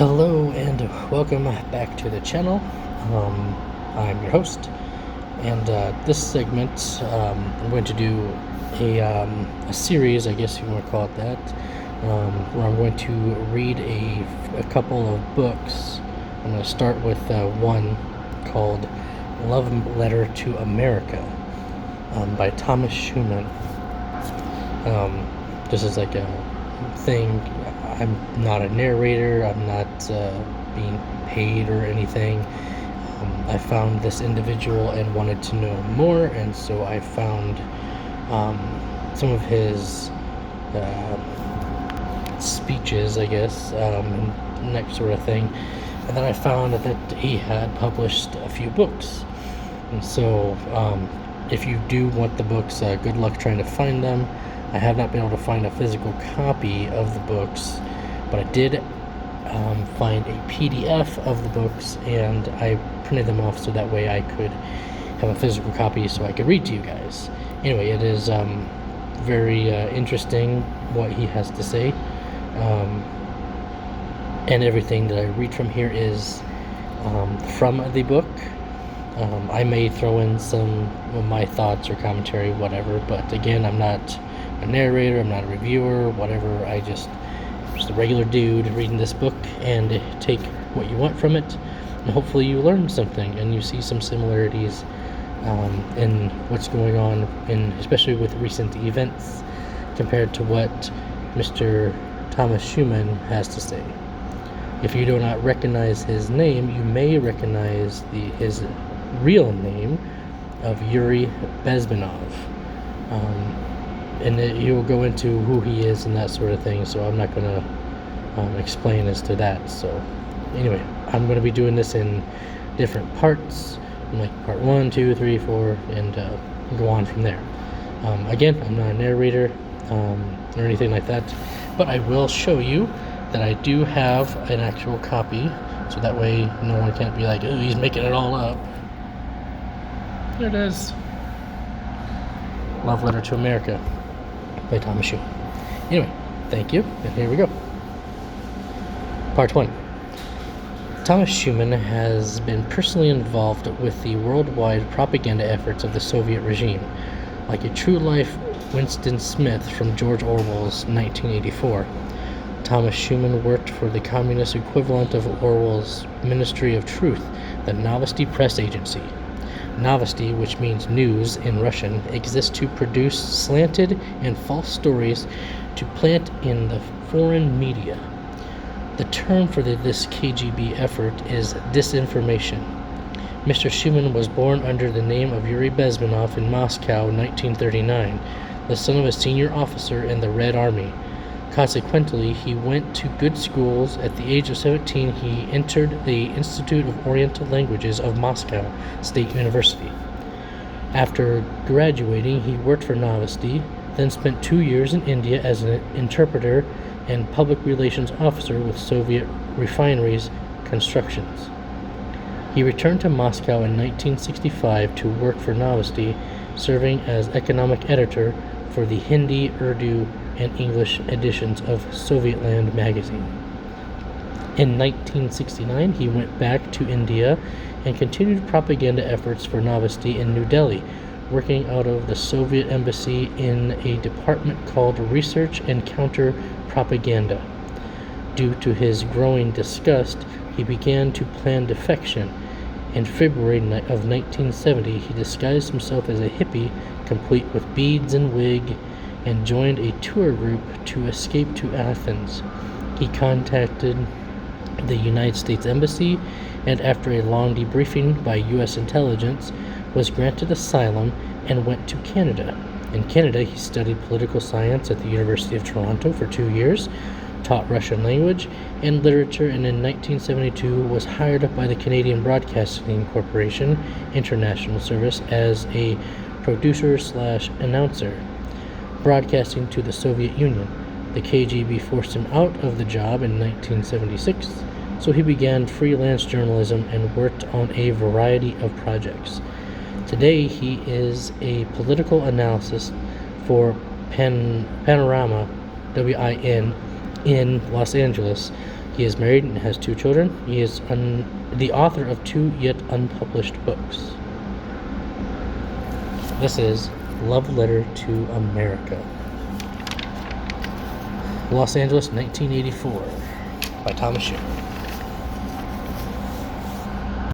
Hello and welcome back to the channel. I'm your host, and this segment I'm going to do a series, I guess you want to call it that, where I'm going to read a couple of books. I'm going to start with one called Love Letter to America by Thomas Schuman. This is like a thing. I'm not a narrator, I'm not being paid or anything. I found this individual and wanted to know more, and so I found some of his speeches, I guess, and that sort of thing. And then I found that he had published a few books. And so if you do want the books, good luck trying to find them. I have not been able to find a physical copy of the books, but I did find a PDF of the books, and I printed them off so that way I could have a physical copy so I could read to you guys. Anyway, it is very interesting what he has to say, and everything that I read from here is from the book. I may throw in some of my thoughts or commentary, whatever, but again, I'm not a narrator, I'm not a reviewer, whatever. I'm just a regular dude reading this book, and take what you want from it, and hopefully you learn something and you see some similarities in what's going on, especially with recent events, compared to what Mr. Thomas Schuman has to say. If you do not recognize his name, you may recognize his real name of Yuri Bezmenov. And he will go into who he is and that sort of thing, so I'm not going to explain as to that. So anyway, I'm going to be doing this in different parts, like part 1, 2, 3, 4, and go on from there. Again, I'm not a narrator or anything like that, but I will show you that I do have an actual copy, so that way no one can't be like, oh, he's making it all up. There it is. Love Letter to America by Thomas Schuman. Anyway, thank you, and here we go. Part 1. Thomas Schuman has been personally involved with the worldwide propaganda efforts of the Soviet regime, like a true-life Winston Smith from George Orwell's 1984. Thomas Schuman worked for the communist equivalent of Orwell's Ministry of Truth, the Novosti press agency. Novosti, which means news in Russian, exists to produce slanted and false stories to plant in the foreign media. The term for this KGB effort is disinformation. Mr. Schuman was born under the name of Yuri Bezmenov in Moscow in 1939, the son of a senior officer in the Red Army. Consequently, he went to good schools. At the age of 17, he entered the Institute of Oriental Languages of Moscow State University. After graduating, he worked for Novosti, then spent 2 years in India as an interpreter and public relations officer with Soviet refineries constructions. He returned to Moscow in 1965 to work for Novosti, serving as economic editor for the Hindi, Urdu, and English editions of Sovietland magazine. In 1969, he went back to India and continued propaganda efforts for Novosti in New Delhi, working out of the Soviet embassy in a department called Research and Counter-Propaganda. Due to his growing disgust, he began to plan defection. In February of 1970, he disguised himself as a hippie, complete with beads and wig, and joined a tour group to escape to Athens. He contacted the United States Embassy, and after a long debriefing by U.S. intelligence, was granted asylum and went to Canada. In Canada, he studied political science at the University of Toronto for 2 years, taught Russian language and literature, and in 1972 was hired by the Canadian Broadcasting Corporation International Service as a producer/announcer, broadcasting to the Soviet Union. The KGB forced him out of the job in 1976, so he began freelance journalism and worked on a variety of projects. Today, he is a political analyst for Panorama, WIN, in Los Angeles, He is married and has 2 children. He is the author of 2 yet unpublished books. This is Love Letter to America. Los Angeles, 1984, by Thomas Schuman.